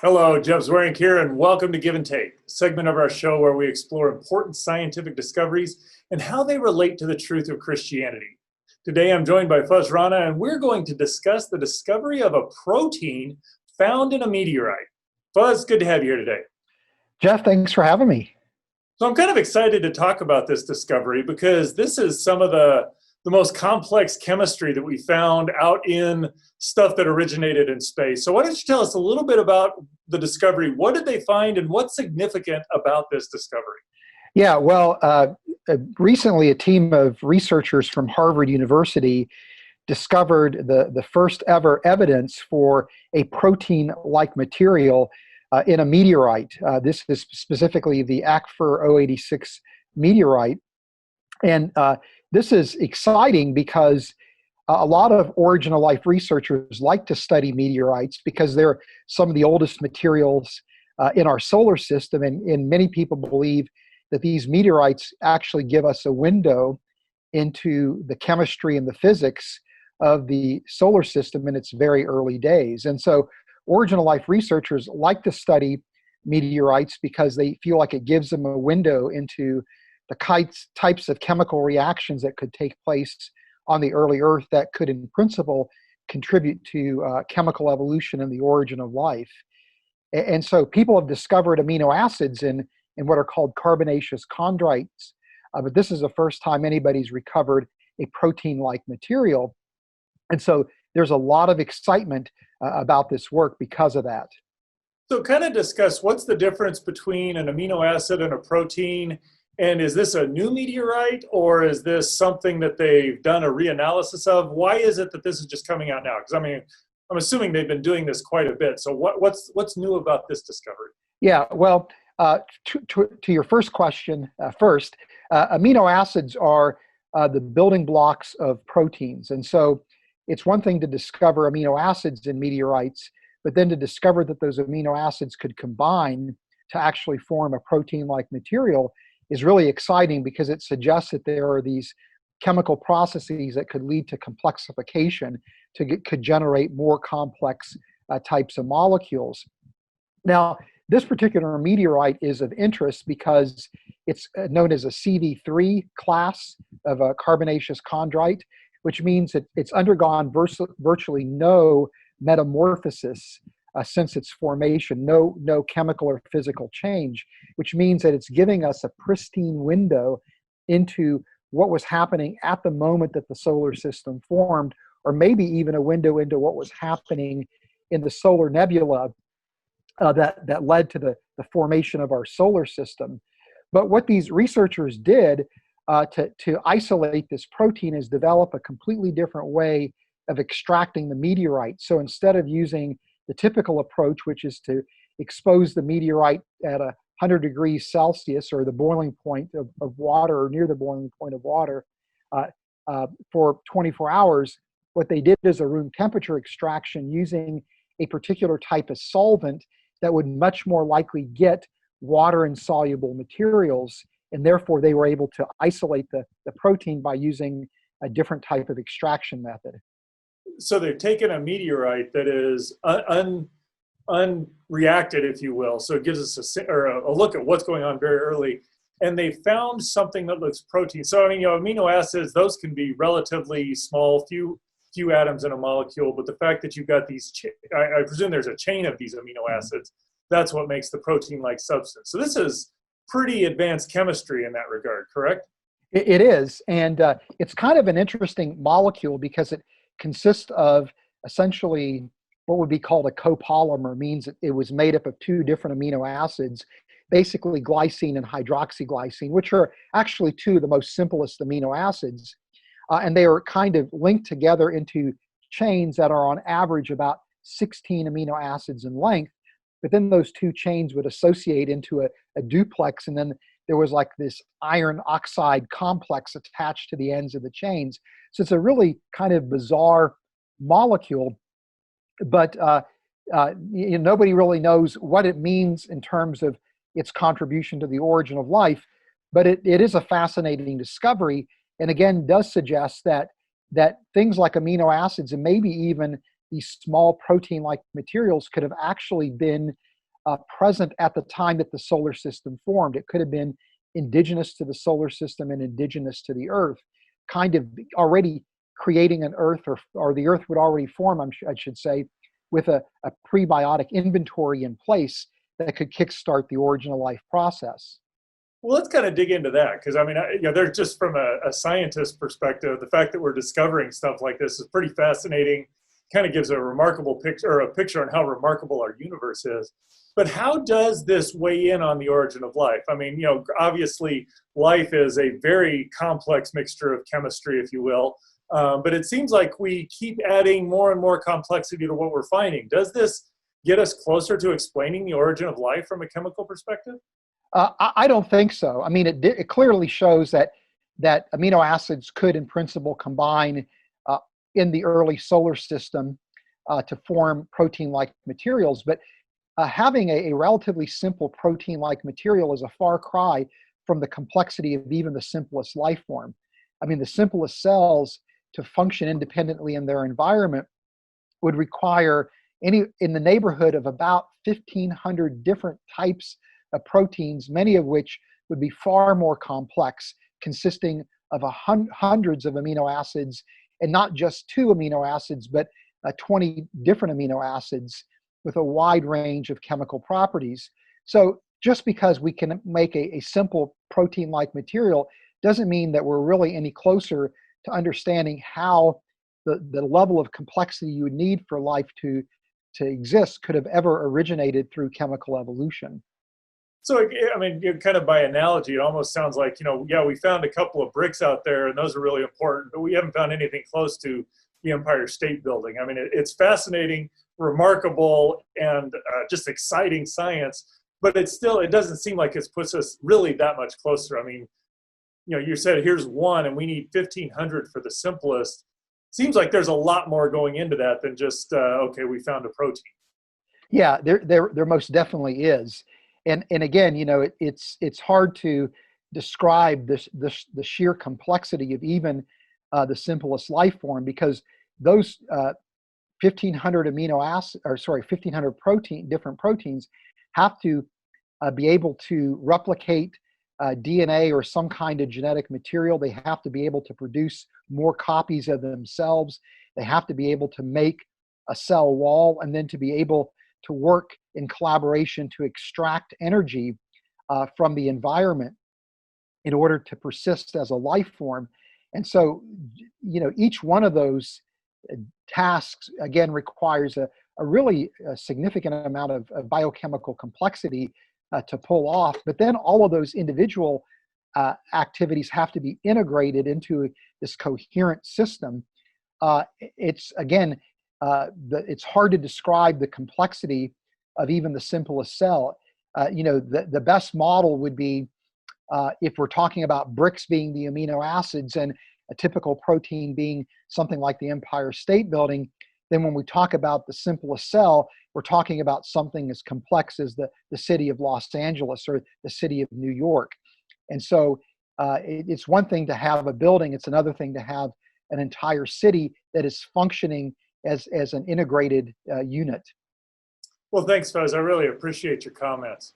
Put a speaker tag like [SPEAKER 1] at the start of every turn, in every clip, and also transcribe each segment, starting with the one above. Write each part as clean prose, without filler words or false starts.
[SPEAKER 1] Hello, Jeff Zwerig here, and welcome to Give and Take, a segment of our show where we explore important scientific discoveries and how they relate to the truth of Christianity. Today, I'm joined by Fazale Rana, and we're going to discuss the discovery of a protein found in a meteorite. Fuzz, good to have you here today.
[SPEAKER 2] Jeff, thanks for having me.
[SPEAKER 1] So I'm kind of excited to talk about this discovery because this is some of the most complex chemistry that we found out in stuff that originated in space. So why don't you tell us a little bit about the discovery? What did they find and what's significant about this discovery?
[SPEAKER 2] Yeah, well, recently a team of researchers from Harvard University discovered the first ever evidence for a protein-like material in a meteorite. This is specifically the Ackfer 086 meteorite. And this is exciting because a lot of origin of life researchers like to study meteorites because they're some of the oldest materials in our solar system. And many people believe that these meteorites actually give us a window into the chemistry and the physics of the solar system in its very early days. And so origin of life researchers like to study meteorites because they feel like it gives them a window into the types of chemical reactions that could take place on the early Earth that could, in principle, contribute to chemical evolution and the origin of life. And so people have discovered amino acids in what are called carbonaceous chondrites, but this is the first time anybody's recovered a protein-like material. And so there's a lot of excitement about this work because of that.
[SPEAKER 1] So kind of discuss what's the difference between an amino acid and a protein. And is this a new meteorite, or is this something that they've done a reanalysis of? Why is it that this is just coming out now? Because I mean, I'm assuming they've been doing this quite a bit. So what's new about this discovery?
[SPEAKER 2] Yeah, well, to your first question first, amino acids are the building blocks of proteins. And so it's one thing to discover amino acids in meteorites, but then to discover that those amino acids could combine to actually form a protein-like material is really exciting because it suggests that there are these chemical processes that could lead to complexification could generate more complex types of molecules. Now, this particular meteorite is of interest because it's known as a CV3 class of a carbonaceous chondrite, which means that it's undergone virtually no metamorphosis since its formation, no chemical or physical change, which means that it's giving us a pristine window into what was happening at the moment that the solar system formed, or maybe even a window into what was happening in the solar nebula that led to the formation of our solar system. But what these researchers did to isolate this protein is develop a completely different way of extracting the meteorite. So instead of using the typical approach, which is to expose the meteorite at 100 degrees Celsius, or the boiling point of water, or near the boiling point of water, for 24 hours, what they did is a room temperature extraction using a particular type of solvent that would much more likely get water-insoluble materials, and therefore they were able to isolate the protein by using a different type of extraction method.
[SPEAKER 1] So they've taken a meteorite that is unreacted, if you will. So it gives us a look at what's going on very early. And they found something that looks protein. So I mean, amino acids, those can be relatively small, few atoms in a molecule. But the fact that you've got these, I presume there's a chain of these amino acids. That's what makes the protein-like substance. So this is pretty advanced chemistry in that regard, correct?
[SPEAKER 2] It is, and it's kind of an interesting molecule because it consists of essentially what would be called a copolymer, means that it was made up of two different amino acids, basically glycine and hydroxyglycine, which are actually two of the most simplest amino acids. And they are kind of linked together into chains that are on average about 16 amino acids in length. But then those two chains would associate into a duplex, and then there was like this iron oxide complex attached to the ends of the chains. So it's a really kind of bizarre molecule, but nobody really knows what it means in terms of its contribution to the origin of life. But it is a fascinating discovery, and again does suggest that things like amino acids and maybe even these small protein-like materials could have actually been present at the time that the solar system formed. It could have been indigenous to the solar system and indigenous to the Earth, kind of already creating an Earth, or the Earth would already form, I should say, with a prebiotic inventory in place that could kickstart the origin of life process.
[SPEAKER 1] Well, let's kind of dig into that, because I mean, there's just from a scientist perspective, the fact that we're discovering stuff like this is pretty fascinating. Kind of gives a remarkable picture, or a picture on how remarkable our universe is. But how does this weigh in on the origin of life? I mean, obviously life is a very complex mixture of chemistry, if you will. But it seems like we keep adding more and more complexity to what we're finding. Does this get us closer to explaining the origin of life from a chemical perspective?
[SPEAKER 2] I don't think so. I mean, it clearly shows that amino acids could, in principle, combine in the early solar system to form protein-like materials. But having a relatively simple protein-like material is a far cry from the complexity of even the simplest life form. I mean, the simplest cells to function independently in their environment would require in the neighborhood of about 1,500 different types of proteins, many of which would be far more complex, consisting of hundreds of amino acids, and not just 2 amino acids, but 20 different amino acids with a wide range of chemical properties. So just because we can make a simple protein-like material doesn't mean that we're really any closer to understanding how the level of complexity you would need for life to exist could have ever originated through chemical evolution.
[SPEAKER 1] So, I mean, kind of by analogy, it almost sounds like, yeah, we found a couple of bricks out there and those are really important, but we haven't found anything close to the Empire State Building. I mean, it's fascinating, remarkable, and just exciting science, but it doesn't seem like it's puts us really that much closer. I mean, you said here's one and we need 1,500 for the simplest. Seems like there's a lot more going into that than just, okay, we found a protein.
[SPEAKER 2] Yeah, there most definitely is. And again, it's hard to describe the sheer complexity of even the simplest life form, because those 1,500 different proteins have to be able to replicate DNA or some kind of genetic material. They have to be able to produce more copies of themselves. They have to be able to make a cell wall, and then to be able to work in collaboration to extract energy from the environment in order to persist as a life form. And so, each one of those tasks, again, requires a really significant amount of biochemical complexity to pull off. But then all of those individual activities have to be integrated into this coherent system. It's, again, it's hard to describe the complexity of even the simplest cell. The best model would be if we're talking about bricks being the amino acids and a typical protein being something like the Empire State Building, then when we talk about the simplest cell, we're talking about something as complex as the city of Los Angeles or the city of New York. And so it's one thing to have a building, it's another thing to have an entire city that is functioning as an integrated unit.
[SPEAKER 1] Well, thanks, Fez. I really appreciate your comments.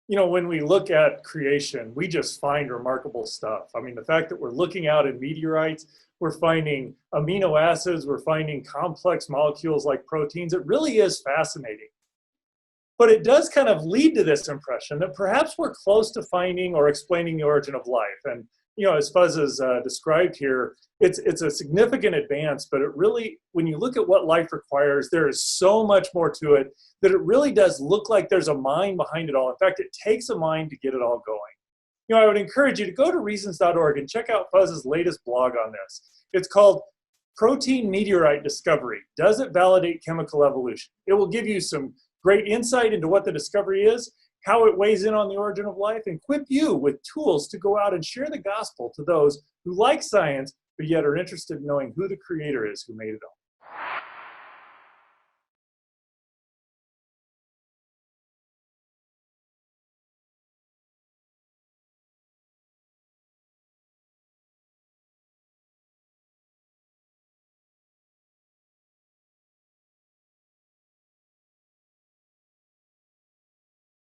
[SPEAKER 1] When we look at creation, we just find remarkable stuff. I mean, the fact that we're looking out at meteorites, we're finding amino acids, we're finding complex molecules like proteins. It really is fascinating. But it does kind of lead to this impression that perhaps we're close to finding or explaining the origin of life. And as Fuzz has described here, it's a significant advance, but it really, when you look at what life requires, there is so much more to it that it really does look like there's a mind behind it all. In fact, it takes a mind to get it all going. I would encourage you to go to reasons.org and check out Fuzz's latest blog on this. It's called Protein Meteorite Discovery. Does it validate chemical evolution? It will give you some great insight into what the discovery is, how it weighs in on the origin of life, and equip you with tools to go out and share the gospel to those who like science, but yet are interested in knowing who the creator is who made it all.